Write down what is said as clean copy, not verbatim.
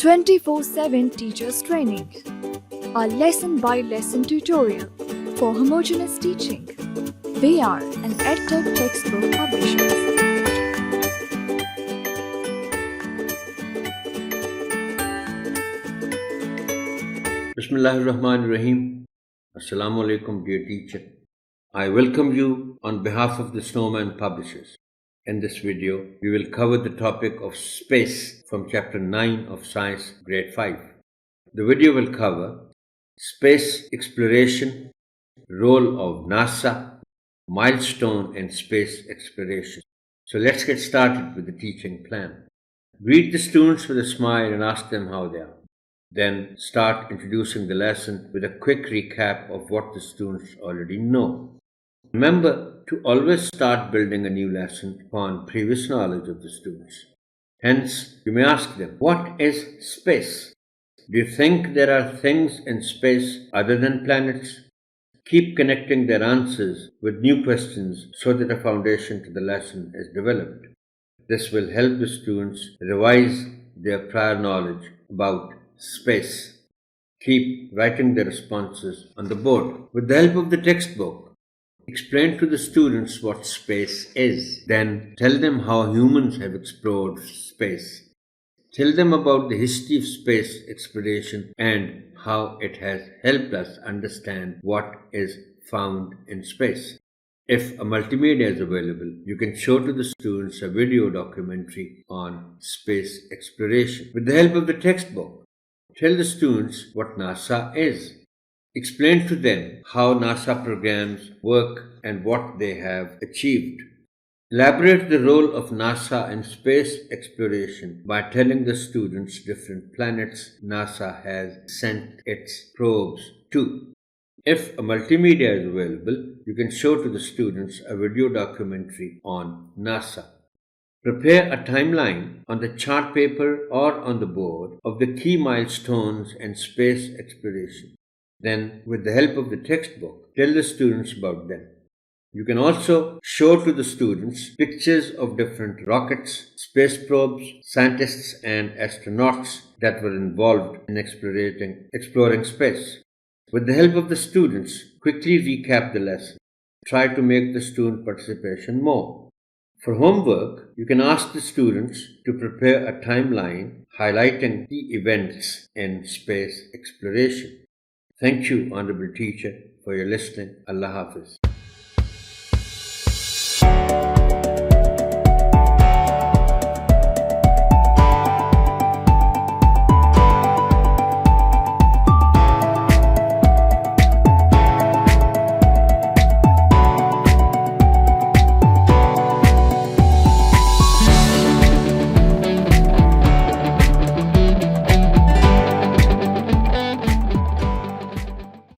24/7 Teachers Training, a lesson-by-lesson tutorial for homogeneous teaching. We are an EdTech textbook publisher. Bismillahirrahmanirrahim. Assalamu alaikum, dear teacher. I welcome you on behalf of the Snowman publishers. In this video, we will cover the topic of space from chapter 9 of Science, grade 5. The video will cover space exploration, role of NASA, milestone in space exploration. So let's get started with the teaching plan. Greet the students with a smile and ask them how they are. Then start introducing the lesson with a quick recap of what the students already know. Remember to always start building a new lesson upon previous knowledge of the students. Hence, you may ask them, what is space? Do you think there are things in space other than planets? Keep connecting their answers with new questions so that a foundation to the lesson is developed. This will help the students revise their prior knowledge about space. Keep writing the responses on the board. With the help of the textbook, explain to the students what space is. Then tell them how humans have explored space. Tell them about the history of space exploration and how it has helped us understand what is found in space. If a multimedia is available, you can show to the students a video documentary on space exploration. With the help of the textbook, tell the students what NASA is. Explain to them how NASA programs work and what they have achieved. Elaborate the role of NASA in space exploration by telling the students different planets NASA has sent its probes to. If a multimedia is available, you can show to the students a video documentary on NASA. Prepare a timeline on the chart paper or on the board of the key milestones in space exploration. Then, with the help of the textbook, tell the students about them. You can also show to the students pictures of different rockets, space probes, scientists and astronauts that were involved in exploring space. With the help of the students, quickly recap the lesson. Try to make the student participation more. For homework, you can ask the students to prepare a timeline highlighting key events in space exploration. Thank you, Honorable Teacher, for your listening. Allah Hafiz.